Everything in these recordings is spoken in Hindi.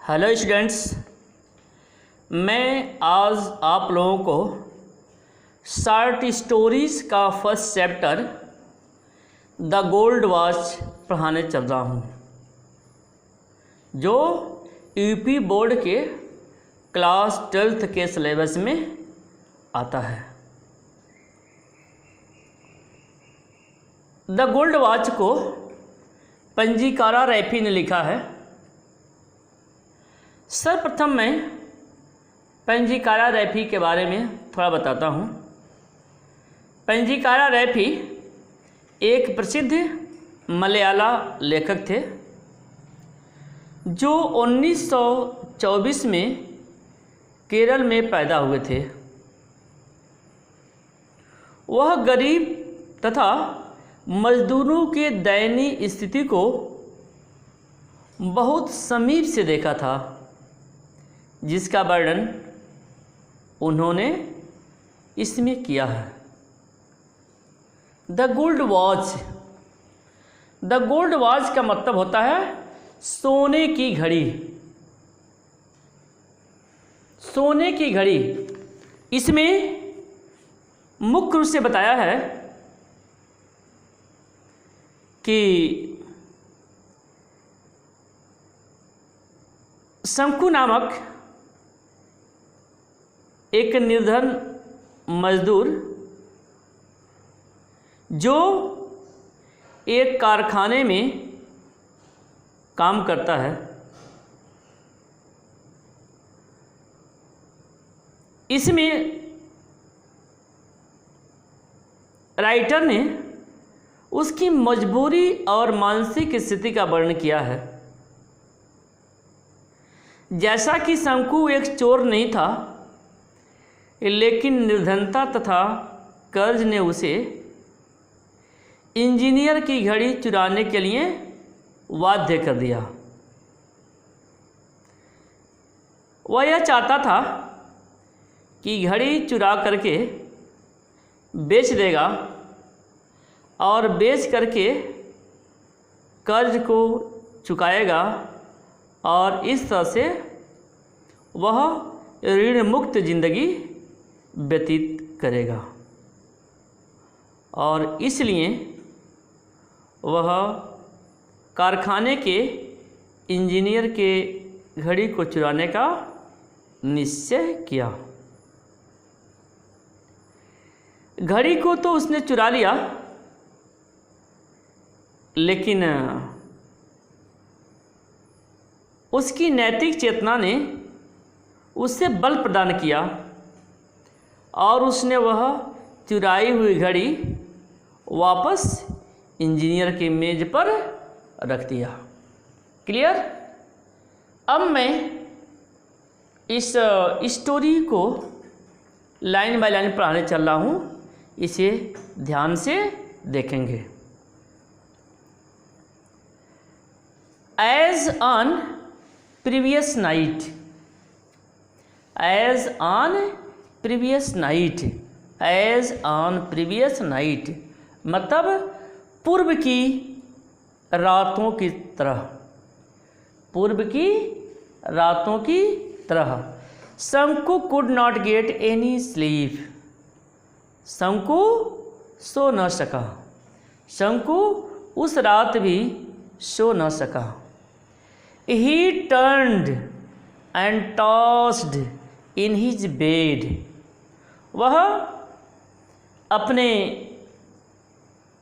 हेलो स्टूडेंट्स, मैं आज आप लोगों को शॉर्ट स्टोरीज़ का first chapter the gold watch पढ़ाने चल रहा हूँ, जो यूपी बोर्ड के क्लास 12th के सिलेबस में आता है। द गोल्ड वॉच को पंजीकारा रैफी ने लिखा है। सर्वप्रथम मैं पंजीकारा रैफी के बारे में थोड़ा बताता हूँ। पंजीकारा रैफी एक प्रसिद्ध मलयाला लेखक थे, जो 1924 में केरल में पैदा हुए थे। वह गरीब तथा मजदूरों के दयनीय स्थिति को बहुत समीप से देखा था, जिसका वर्णन उन्होंने इसमें किया है। The gold watch. The gold watch का मतलब होता है सोने की घड़ी। सोने की घड़ी। इसमें मुख्य रूप से बताया है कि शंकु नामक एक निर्धन मजदूर, जो एक कारखाने में काम करता है, इसमें राइटर ने उसकी मजबूरी और मानसिक स्थिति का वर्णन किया है। जैसा कि शंकु एक चोर नहीं था, लेकिन निर्धनता तथा कर्ज ने उसे इंजीनियर की घड़ी चुराने के लिए बाध्य कर दिया। वह यह चाहता था कि घड़ी चुरा करके बेच देगा और बेच करके कर्ज को चुकाएगा, और इस तरह से वह ऋण मुक्त जिंदगी व्यतीत करेगा। और इसलिए वह कारखाने के इंजीनियर के घड़ी को चुराने का निश्चय किया। घड़ी को तो उसने चुरा लिया, लेकिन उसकी नैतिक चेतना ने उसे बल प्रदान किया और उसने वह चुराई हुई घड़ी वापस इंजीनियर के मेज पर रख दिया। क्लियर? अब मैं इस स्टोरी को लाइन बाय लाइन पढ़ाने चल रहा हूँ, इसे ध्यान से देखेंगे। As on previous night, as on previous night, as on previous night मतलब पूर्व की रातों की तरह, पूर्व की रातों की तरह। शंकु could not get any sleep, शंकु सो न सका। शंकु उस रात भी सो न सका। He turned and tossed in his bed, वह अपने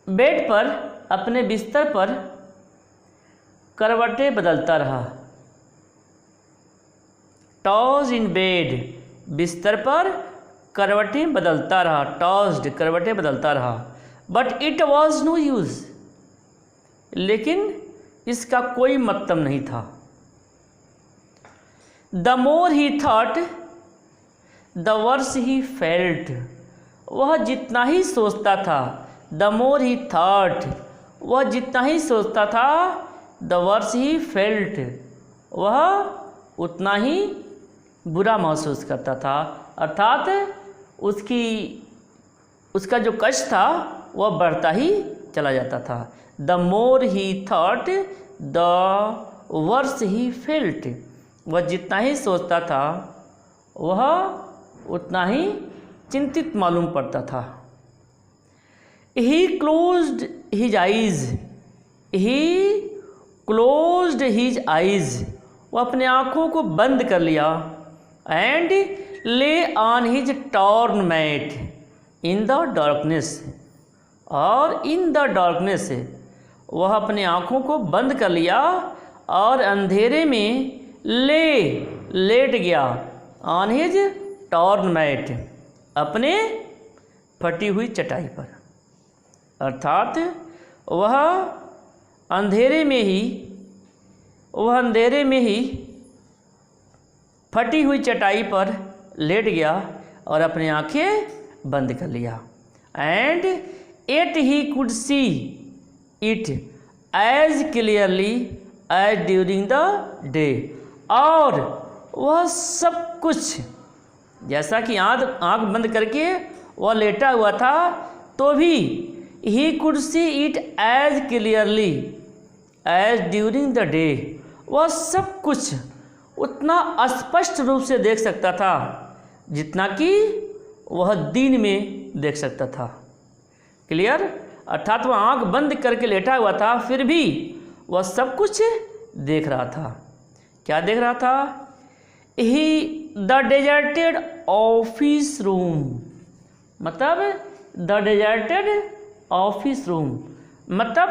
बेड पर, अपने बिस्तर पर करवटें बदलता रहा। टॉस इन बेड, बिस्तर पर करवटें बदलता रहा। टॉस्ड, करवटें बदलता रहा। But it was no use, लेकिन इसका कोई मतलब नहीं था। The more he thought the worse he felt, वह जितना ही सोचता था, द मोर ही थॉट, वह जितना ही सोचता था, द वर्स ही फेल्ट, वह उतना ही बुरा महसूस करता था। अर्थात उसका जो कष्ट था वह बढ़ता ही चला जाता था। The more he thought the worse he felt, वह जितना ही सोचता था वह उतना ही चिंतित मालूम पड़ता था। He closed his eyes. He closed his eyes. वो अपने आँखों को बंद कर लिया। And lay on his torn mat in the darkness. और in the darkness वह अपने आँखों को बंद कर लिया और अंधेरे में लेट गया। On his torn mat, अपने फटी हुई चटाई पर, अर्थात वह अंधेरे में ही फटी हुई चटाई पर लेट गया और अपनी आंखें बंद कर लिया। And at he could see it as clearly as during the day, और वह सब कुछ, जैसा कि आँख बंद करके वह लेटा हुआ था तो भी he could see it as clearly as during the day, वह सब कुछ उतना स्पष्ट रूप से देख सकता था जितना कि वह दिन में देख सकता था। क्लियर? अर्थात वह आंख बंद करके लेटा हुआ था फिर भी वह सब कुछ देख रहा था। क्या देख रहा था? द डेजर्टेड ऑफिस रूम, मतलब द डेजर्टेड ऑफिस रूम मतलब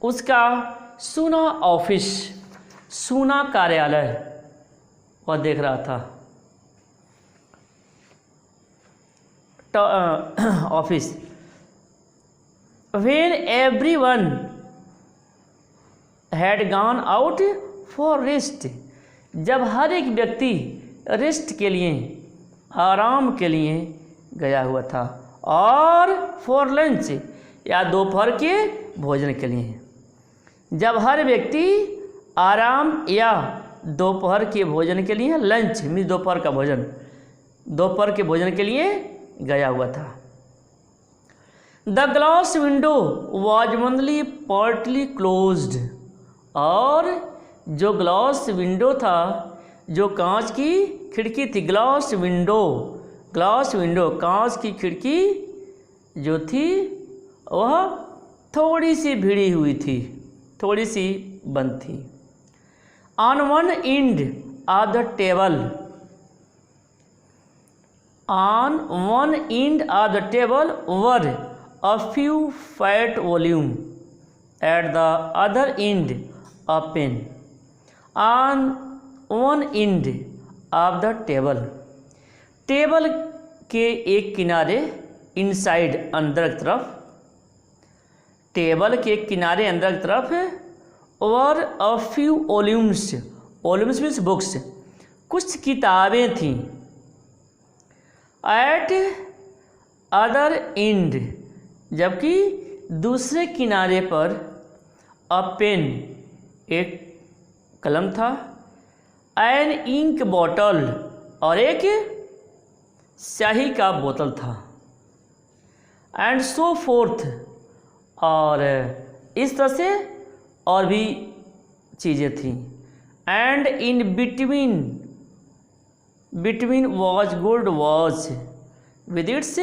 उसका सूना ऑफिस, सूना कार्यालय वह देख रहा था। Office. When everyone had gone out for rest, जब हर एक व्यक्ति रेस्ट के लिए, आराम के लिए गया हुआ था, और फॉर लंच या दोपहर के भोजन के लिए, जब हर व्यक्ति आराम या दोपहर के भोजन के लिए, लंच मीन्स दोपहर का भोजन, दोपहर के भोजन के लिए गया हुआ था। The glass window was only partly closed, और जो ग्लास विंडो था, जो कांच की खिड़की थी, ग्लास विंडो कांच की खिड़की जो थी वह थोड़ी सी भिड़ी हुई थी, थोड़ी सी बंद थी। On one end of the table, on one end of the table were a few fat volume, at the other end a pen. On one end of the table, table के एक किनारे, इनसाइड अंदर की तरफ, टेबल के एक किनारे अंदर की तरफ, और a few volumes, volumes means books, कुछ किताबें थीं। at other end, जबकि दूसरे किनारे पर अ पेन, एक कलम था, एन इंक बॉटल, और एक स्याही का बोतल था, एंड सो फोर्थ, और इस तरह से और भी चीज़ें थीं। And in between was gold watch with its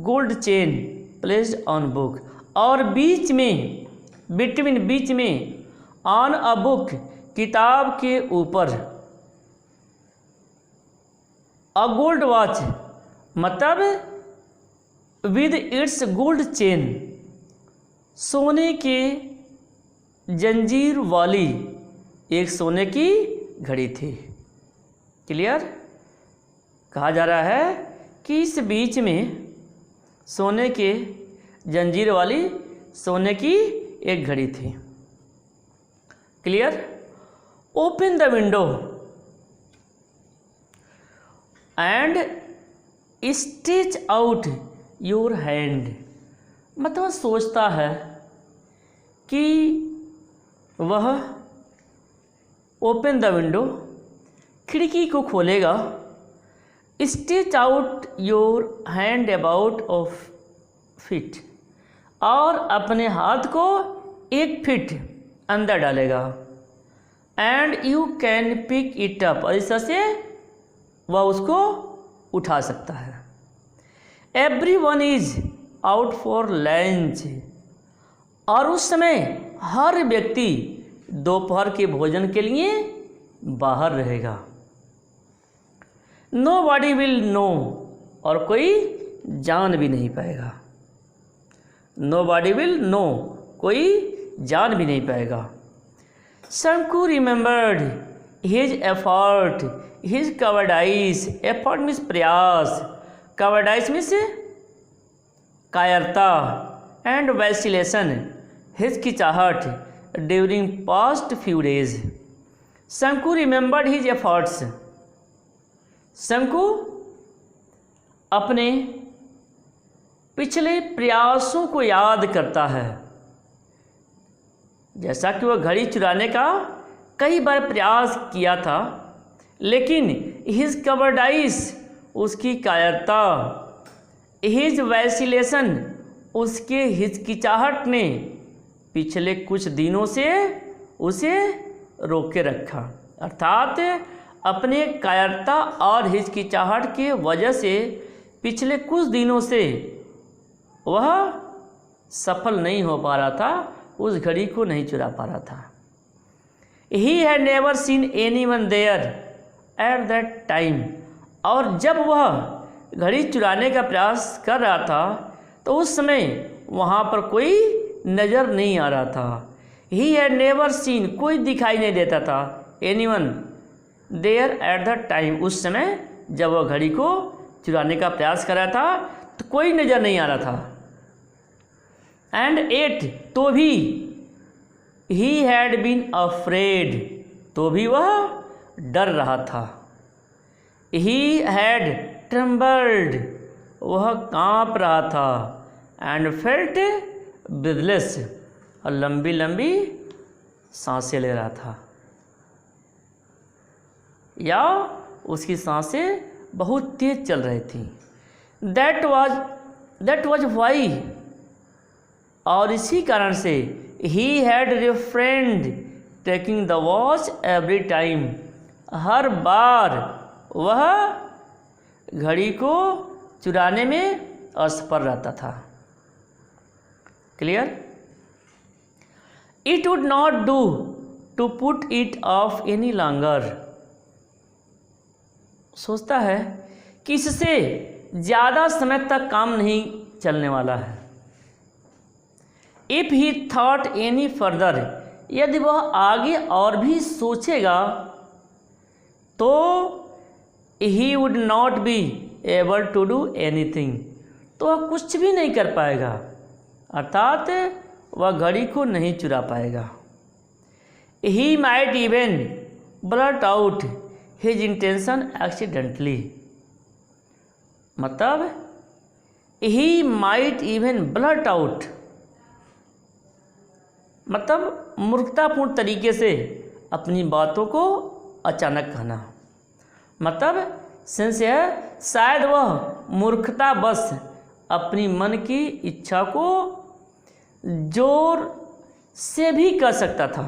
gold chain placed on book, और बीच में, बिटवीन बीच में, ऑन अ बुक किताब के ऊपर, अ गोल्ड वॉच मतलब विद इट्स गोल्ड चेन, सोने के जंजीर वाली एक सोने की घड़ी थी। क्लियर? कहा जा रहा है कि इस बीच में सोने के जंजीर वाली सोने की एक घड़ी थी। Clear? Open the window and stretch out your hand, मतलब सोचता है कि वह ओपन द विंडो, खिड़की को खोलेगा, stretch out your hand about of foot, और अपने हाथ को 1 फीट अंदर डालेगा, and you can pick it up, और इस तरह से वह उसको उठा सकता है। Everyone is out for lunch, और उस समय हर व्यक्ति दोपहर के भोजन के लिए बाहर रहेगा। नो बॉडी विल नो, और कोई जान भी नहीं पाएगा। नो बॉडी विल नो, कोई जान भी नहीं पाएगा। Shanku remembered his effort, his cowardice, effort means प्रयास, कवर्डाइस मीन्स कायरता, एंड वैसिलेशन हिचकिचाहट during past few days. Shanku remembered his efforts, Shanku अपने पिछले प्रयासों को याद करता है। जैसा कि वह घड़ी चुराने का कई बार प्रयास किया था, लेकिन हिज कवर्डाइस, उसकी कायरता, हिज वैसिलेशन, उसके हिचकिचाहट ने पिछले कुछ दिनों से उसे रोके रखा। अर्थात अपने कायरता और हिचकिचाहट की वजह से पिछले कुछ दिनों से वह सफल नहीं हो पा रहा था, उस घड़ी को नहीं चुरा पा रहा था। He had never seen anyone there at that time, और जब वह घड़ी चुराने का प्रयास कर रहा था तो उस समय वहाँ पर कोई नज़र नहीं आ रहा था। ही हैड नेवर सीन, कोई दिखाई नहीं देता था, anyone there at the time, उस समय जब वह घड़ी को चुराने का प्रयास कर रहा था तो कोई नज़र नहीं आ रहा था। एंड एट, तो भी ही हैड बीन अफ्रेड, तो भी वह डर रहा था। ही हैड ट्रेम्बल्ड, वह कांप रहा था। एंड फेल्ट ब्रीथलेस, और लंबी लंबी सांसें ले रहा था, या उसकी सांसें बहुत तेज चल रही थी। दैट वाज वाई, और इसी कारण से ही had refrained taking the watch every time, हर बार वह घड़ी को चुराने में असफल रहता था। Clear? It would not do to put it off any longer, सोचता है कि इससे ज़्यादा समय तक काम नहीं चलने वाला है। If he thought any further, यदि वह आगे और भी सोचेगा तो he would not be able to do anything, तो वह कुछ भी नहीं कर पाएगा, अर्थात वह घड़ी को नहीं चुरा पाएगा। He might even blurt out his intention accidentally, मतलब he might even blurt out, मतलब मूर्खतापूर्ण तरीके से अपनी बातों को अचानक कहना, मतलब सेंस है शायद वह मूर्खता बस अपनी मन की इच्छा को जोर से भी कर सकता था।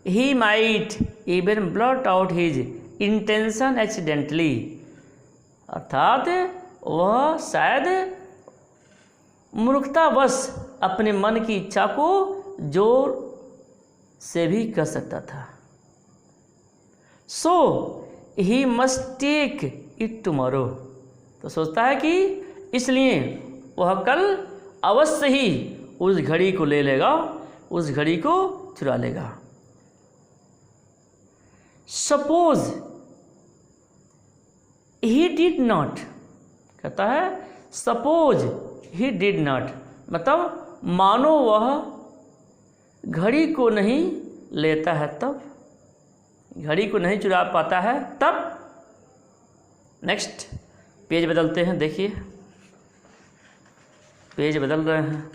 ही might even blurt out his intention accidentally, अर्थात वह शायद मूर्खतावश अपने मन की इच्छा को जोर से भी कर सकता था। So he must take it tomorrow, तो सोचता है कि इसलिए वह कल अवश्य ही उस घड़ी को ले लेगा, उस घड़ी को चुरा लेगा। सपोज ही डिड नॉट, कहता है सपोज ही डिड नॉट, मतलब मानो वह घड़ी को नहीं लेता है तब, घड़ी को नहीं चुरा पाता है तब। नेक्स्ट पेज बदलते हैं, देखिए पेज बदल रहे हैं।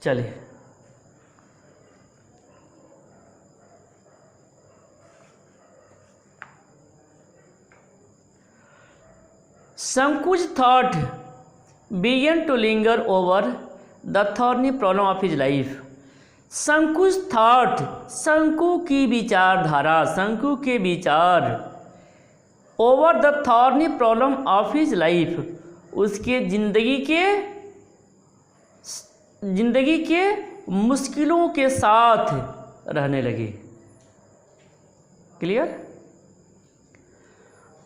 चलिए संकुच thought began to linger over the thorny problem of his life. Shanku's thought, Shanku की विचारधारा, शंकु के विचार, over the thorny problem of his life, उसके जिंदगी के मुश्किलों के साथ रहने लगे। Clear?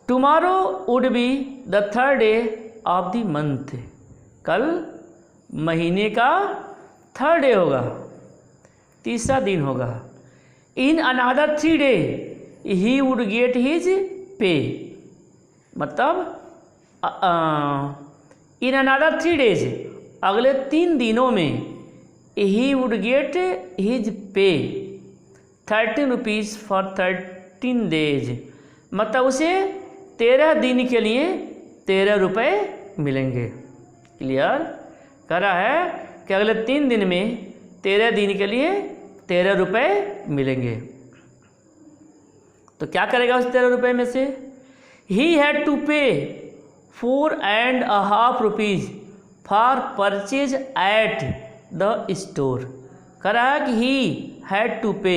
Tomorrow would be the third day of the month, कल महीने का थर्ड डे होगा, तीसरा दिन होगा। In another 3 day he would get his pay, मतलब इन अनदर 3 डेज, अगले 3 दिनों में ही वुड गेट हिज पे 13 रुपीज़ फॉर 13 डेज, मतलब उसे 13 दिन के लिए 13 रुपये मिलेंगे। क्लियर? कह रहा है कि अगले 3 दिन में 13 दिन के लिए 13 रुपये मिलेंगे। तो क्या करेगा उस 13 रुपये में से? ही हैड टू पे 4.5 rupees for purchase at the store. कह रहा है कि ही हैड टू पे,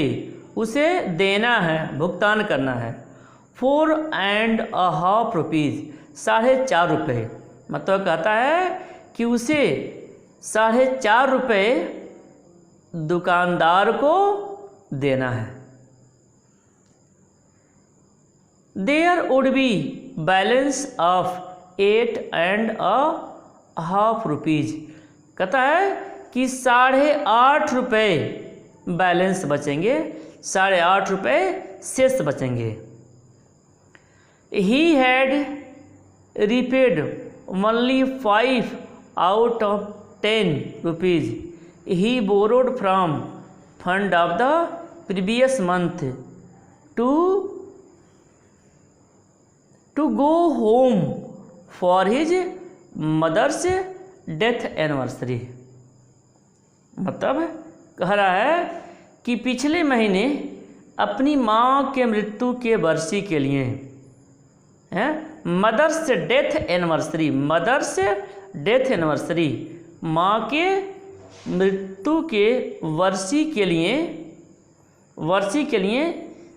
उसे देना है, भुगतान करना है 4.5 रुपीज़, 4.5 रुपये, मतलब कहता है कि उसे 4.5 रुपये दुकानदार को देना है। There would be balance of 8.5 rupees, कहता है कि 8.5 रुपये बैलेंस बचेंगे, 8.5 रुपये शेष बचेंगे। He had repaid only 5 out of 10 rupees he borrowed from fund of the previous month to go home for his mother's death anniversary। मतलब कह रहा है कि पिछले महीने अपनी माँ के मृत्यु के वर्षी के लिए हैं, mother's death anniversary, mother's death anniversary, माँ के मृत्यु के वर्षी के लिए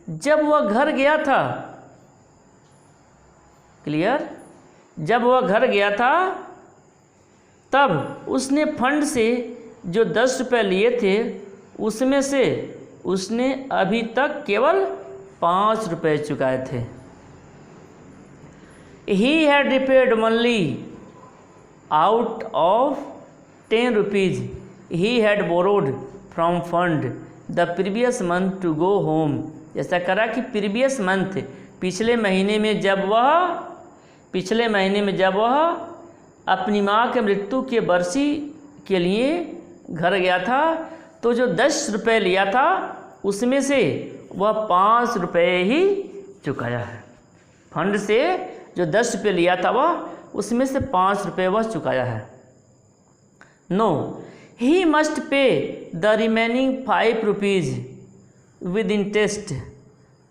जब वह घर गया था। क्लियर? जब वह घर गया था तब उसने फंड से जो 10 रुपये लिए थे उसमें से उसने अभी तक केवल 5 रुपये चुकाए थे। He had repaid only out of 10 rupees he had borrowed from fund the previous month to go home। ऐसा करा कि प्रीवियस मंथ, पिछले महीने में जब वह अपनी माँ के मृत्यु के वर्षी के लिए घर गया था तो जो 10 रुपये लिया था उसमें से वह 5 रुपये ही चुकाया है। फंड से जो 10 रुपये लिया था वह उसमें से 5 रुपये वह चुकाया है। No, he must pay the remaining 5 rupees with interest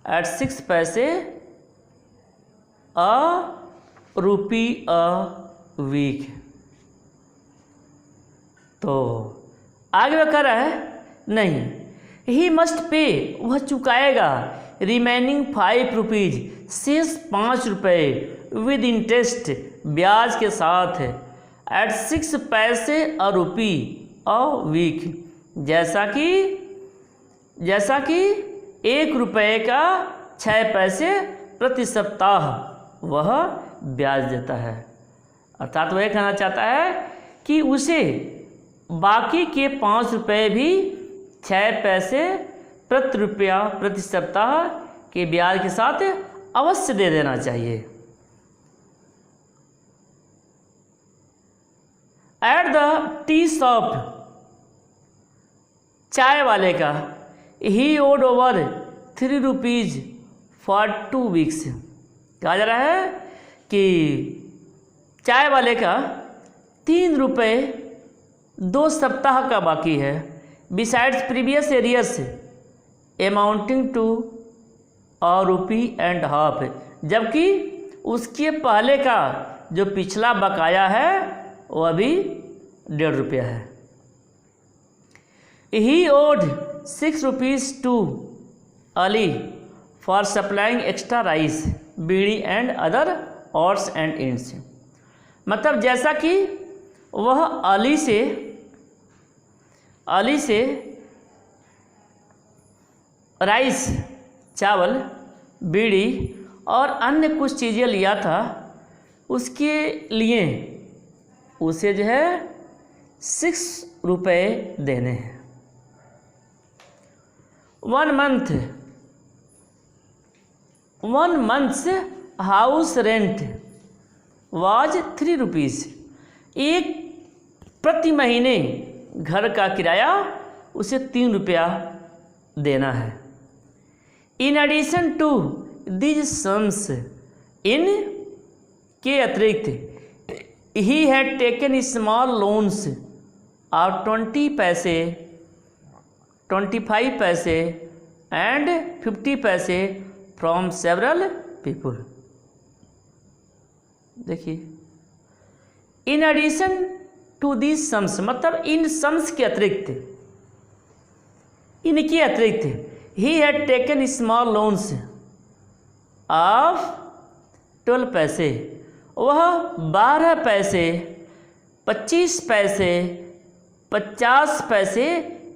at 6 पैसे a rupee a week। तो आगे वह कह रहा है नहीं, he must pay, वह चुकाएगा remaining 5 rupees, शेष 5 रुपये with interest, ब्याज के साथ at 6 पैसे a rupee अ वीक, जैसा कि 1 रुपये का 6 पैसे प्रति सप्ताह वह ब्याज देता है। अर्थात वह कहना चाहता है कि उसे बाकी के 5 रुपये भी 6 पैसे प्रति रुपया प्रति सप्ताह के ब्याज के साथ अवश्य दे देना चाहिए। एट द टी शॉप, चाय वाले का he owed over 3 rupees for 2 weeks. कहा जा रहा है कि चाय वाले का 3 रुपये 2 सप्ताह का बाकी है, besides previous arrears amounting to ₹1.5, जबकि उसके पहले का जो पिछला बकाया है वह भी 1.5 रुपया है। He owed 6 rupees to Ali for supplying extra rice bidi and other odds and ends. मतलब जैसा कि वह अली से राइस चावल बीड़ी और अन्य कुछ चीज़ें लिया था, उसके लिए उसे जो है 6 रुपये देने हैं। 1 months house rent was 3 rupees. एक प्रति महीने घर का किराया उसे 3 रुपया देना है। In addition to these sums, इन के अतिरिक्त he had taken small loans of 20 पैसे, 25 पैसे एंड 50 पैसे फ्रॉम सेवरल पीपुल। देखिए, in addition to these sums, मतलब इन सम्स के अतिरिक्त, इनके अतिरिक्त he had taken small loans of 12 पैसे, वह 12 पैसे, 25 पैसे, 50 पैसे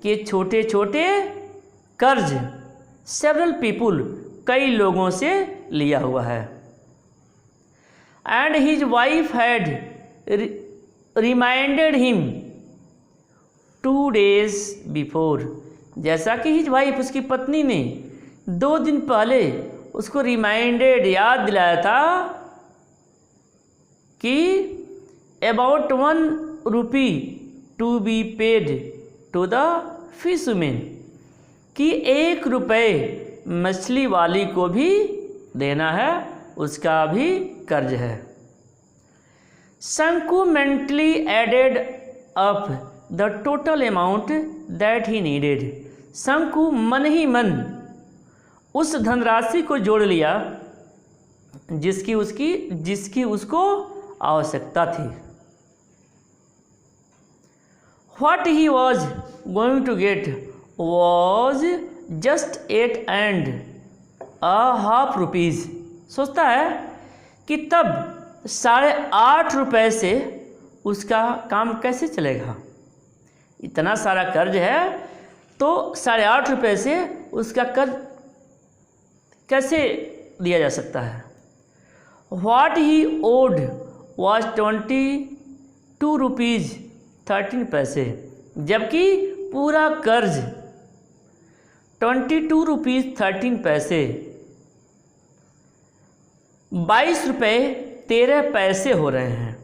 के छोटे छोटे कर्ज सेवरल पीपुल, कई लोगों से लिया हुआ है। And his wife had reminded him 2 days before, जैसा कि हिज वाइफ, उसकी पत्नी ने 2 दिन पहले उसको रिमाइंडेड, याद दिलाया था कि about 1 rupee to be paid to the fisherman, कि 1 रुपये मछली वाली को भी देना है, उसका भी कर्ज है। Shanku mentally added up the total amount that he needed, Shanku मन ही मन उस धनराशि को जोड़ लिया जिसकी उसको आवश्यकता थी। What he was going to get was just 8.5 rupees। सोचता है कि तब 8.5 रुपये से उसका काम कैसे चलेगा। इतना सारा कर्ज है तो 8.5 रुपये से उसका कर्ज कैसे दिया जा सकता है। What he owed was 22 rupees 13 पैसे, जबकि पूरा कर्ज 22 रुपीज़ 13 पैसे, 22 रुपये 13 पैसे हो रहे हैं।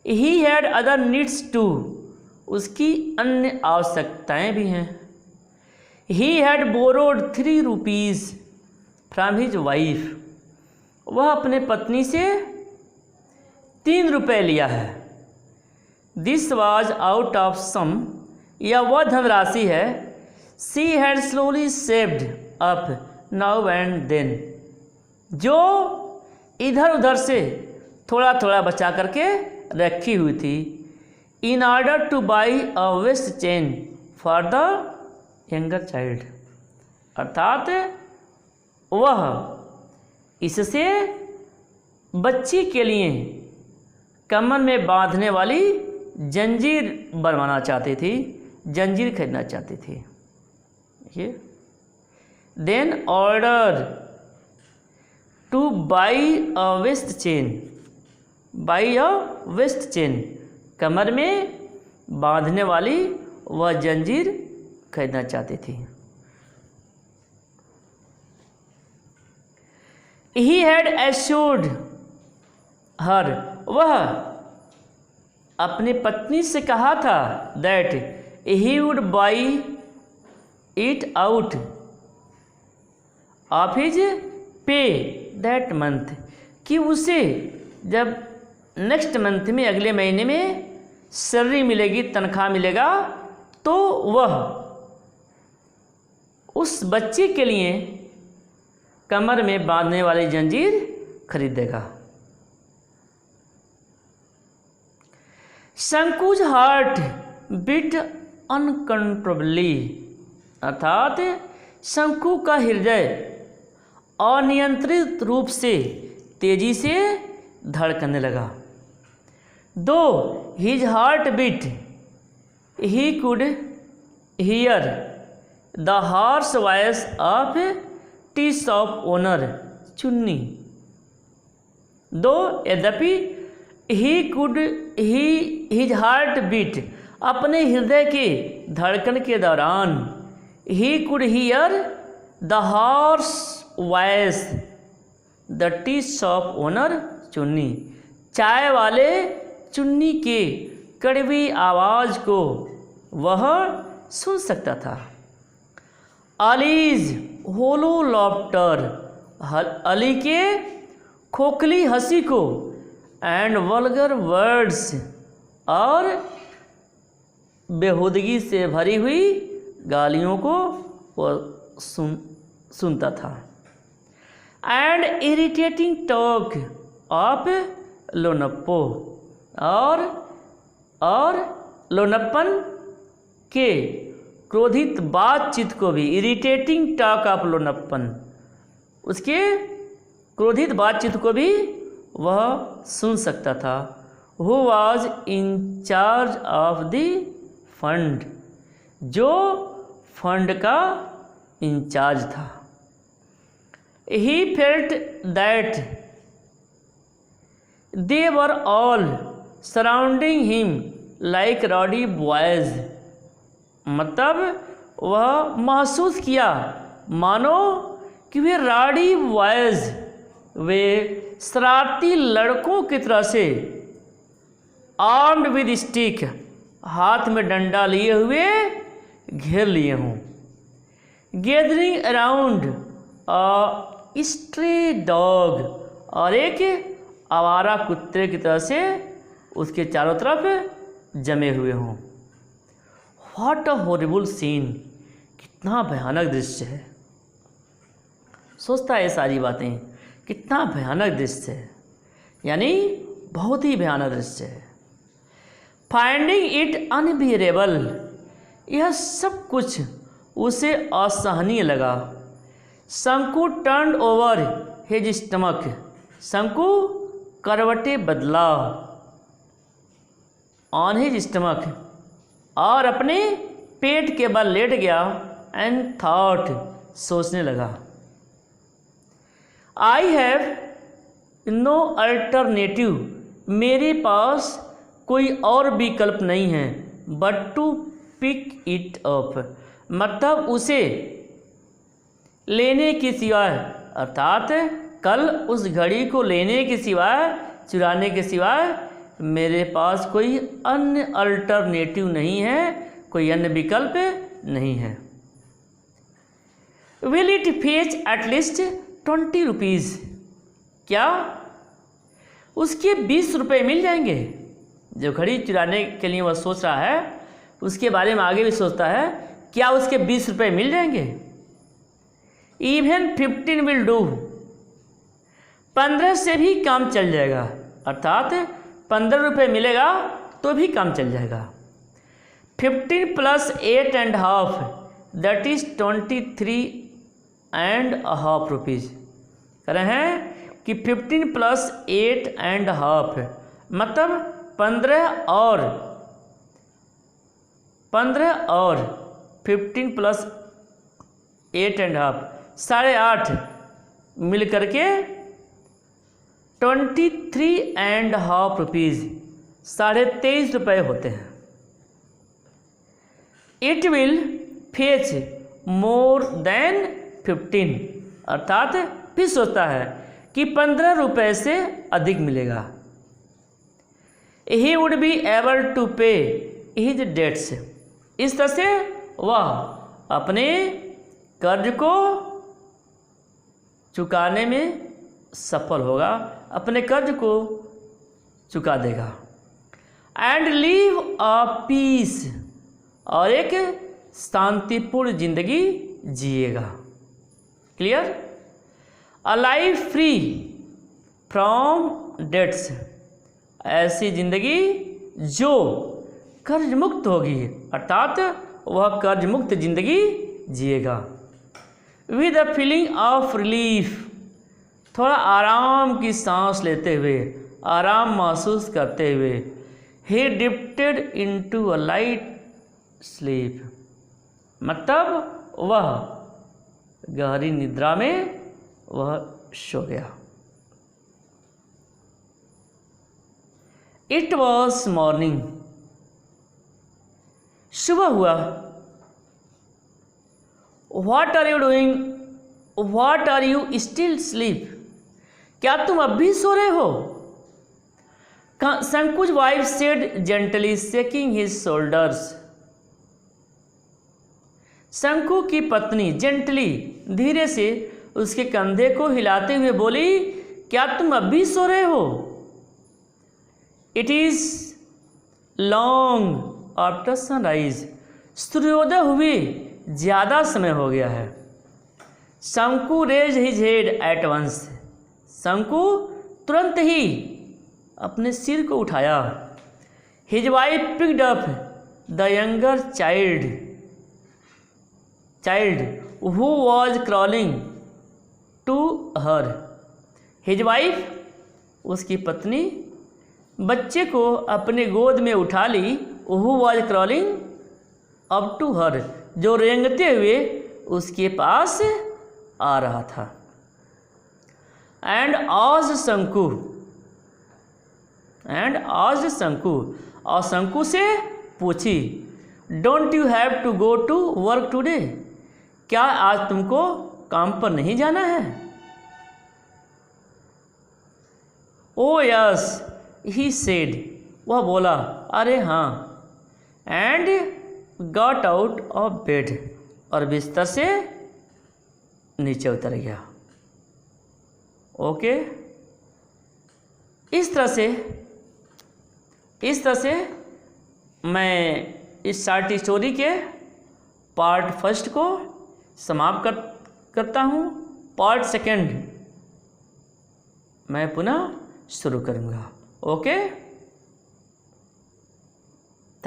He had other needs too, उसकी अन्य आवश्यकताएं भी हैं। He had borrowed 3 rupees from his wife, वह अपने पत्नी से 3 रुपये लिया है। This was out of sum, यह वह धनराशि है। She had slowly saved up now and then, जो इधर उधर से थोड़ा थोड़ा बचा करके रखी हुई थी। In order to buy a waist chain for the younger child, अर्थात वह इससे बच्ची के लिए कमर में बांधने वाली जंजीर बनवाना चाहती थी, जंजीर खरीदना चाहती थी। ये then order to buy a waist chain, buy a waist chain, कमर में बांधने वाली वह जंजीर खरीदना चाहती थी। ही हैड एश्योर्ड हर, वह अपनी पत्नी से कहा था that he would buy it out of his pay that month, कि उसे जब नेक्स्ट मंथ में, अगले महीने में सैलरी मिलेगी, तनख्वाह मिलेगा, तो वह उस बच्चे के लिए कमर में बांधने वाली जंजीर खरीदेगा। शंकुज हार्ट बीट अनकंट्रोलेबली, अर्थात शंकु का हृदय अनियंत्रित रूप से तेजी से धड़कने लगा। Though his heart beat he could hear the harsh voice of tea shop owner Chunni. Though यद्यपि हिज हार्ट बीट अपने हृदय के धड़कन के दौरान ही could hear the harsh voice the T shop owner चुन्नी, चाय वाले चुन्नी के कड़वी आवाज़ को वह सुन सकता था। अलीज होलो लॉफ्टर, अली के खोखली हंसी को, एंड वल्गर वर्ड्स, और बेहूदगी से भरी हुई गालियों को वह सुनता था। एंड इरिटेटिंग टॉक ऑफ लोनप्पो, और लोनप्पन के क्रोधित बातचीत को भी, इरिटेटिंग टॉक ऑफ लोनप्पन, उसके क्रोधित बातचीत को भी वह सुन सकता था। Who was in charge of the fund, जो फंड का इंचार्ज था। He felt that they were all surrounding him like rowdy boys, मतलब वह महसूस किया मानो कि वे रॉडी बॉयज, वे शरारती लड़कों की तरह से आर्म्ड विद स्टिक, हाथ में डंडा लिए हुए घेर लिए हों। गैदरिंग अराउंड अ स्ट्रे डॉग, और एक आवारा कुत्ते की तरह से उसके चारों तरफ जमे हुए हों। व्हाट अ हॉरिबल सीन, कितना भयानक दृश्य है। सोचता है ये सारी बातें, कितना भयानक दृश्य है, यानी बहुत ही भयानक दृश्य है। फाइंडिंग इट अनबियरेबल, यह सब कुछ उसे असहनीय लगा। शंकु टर्न ओवर हिज स्टमक, शंकु करवटे बदला ऑन हिज स्टमक, और अपने पेट के बल लेट गया। एंड थॉट, सोचने लगा। आई हैव नो अल्टरनेटिव, मेरे पास कोई और विकल्प नहीं है। But to pick it up, मतलब उसे लेने के सिवाय, अर्थात कल उस घड़ी को लेने के सिवाय, चुराने के सिवाय मेरे पास कोई अन्य अल्टरनेटिव नहीं है, कोई अन्य विकल्प नहीं है। Will it fetch at least 20 rupees, क्या उसके 20 रुपये मिल जाएंगे? जो घड़ी चुराने के लिए वह सोच रहा है, उसके बारे में आगे भी सोचता है, क्या उसके 20 रुपये मिल जाएंगे? इवन 15 विल डू, 15 से भी काम चल जाएगा, अर्थात 15 रुपये मिलेगा तो भी काम चल जाएगा। 15 + 8.5 दैट इज 23.5 रुपीज़। कह रहे हैं कि 15 + 8.5 मतलब 15 और 15 + 8.5 8.5 मिल करके 23.5 रुपीज़, 23.5 रुपये होते हैं। It will fetch more than 15, अर्थात फिर सोचता है कि 15 रुपये से अधिक मिलेगा। He would be able to pay his debts, इस तरह से वह अपने कर्ज को चुकाने में सफल होगा, अपने कर्ज को चुका देगा। एंड लीव अ पीस, और एक शांतिपूर्ण जिंदगी जिएगा। Clear? A life free from debts, ऐसी जिंदगी जो कर्ज मुक्त होगी, अर्थात वह कर्ज मुक्त जिंदगी जिएगा। With a feeling of relief, थोड़ा आराम की सांस लेते हुए, आराम महसूस करते हुए, he drifted into a light sleep, मतलब वह गहरी निद्रा में वह सो गया। इट वॉज मॉर्निंग, सुबह हुआ। What are you doing, what are you still sleep, क्या तुम अब भी सो रहे हो? Shanku's wife said gently shaking his shoulders, Shanku की पत्नी जेंटली धीरे से उसके कंधे को हिलाते हुए बोली, क्या तुम अब भी सो रहे हो? It is long after sunrise, सूर्योदय हुए ज़्यादा समय हो गया है। Shanku raised his head at once, Shanku तुरंत ही अपने सिर को उठाया। His wife picked up the younger child who was crawling to her, his wife, उसकी पत्नी, बच्चे को अपने गोद में उठा ली। Who was crawling up to her, जो रेंगते हुए उसके पास आ रहा था। एंड आज शंकु, और शंकु से पूछी, don't you have to go to work today, क्या आज तुमको काम पर नहीं जाना है? ओ यस ही सेड, वह बोला, अरे हाँ। And got out of bed, और बिस्तर से नीचे उतर गया। ओके, इस तरह से मैं इस शॉर्ट स्टोरी के पार्ट फर्स्ट को समाप्त करता हूँ। पार्ट सेकंड मैं पुनः शुरू करूँगा। ओके।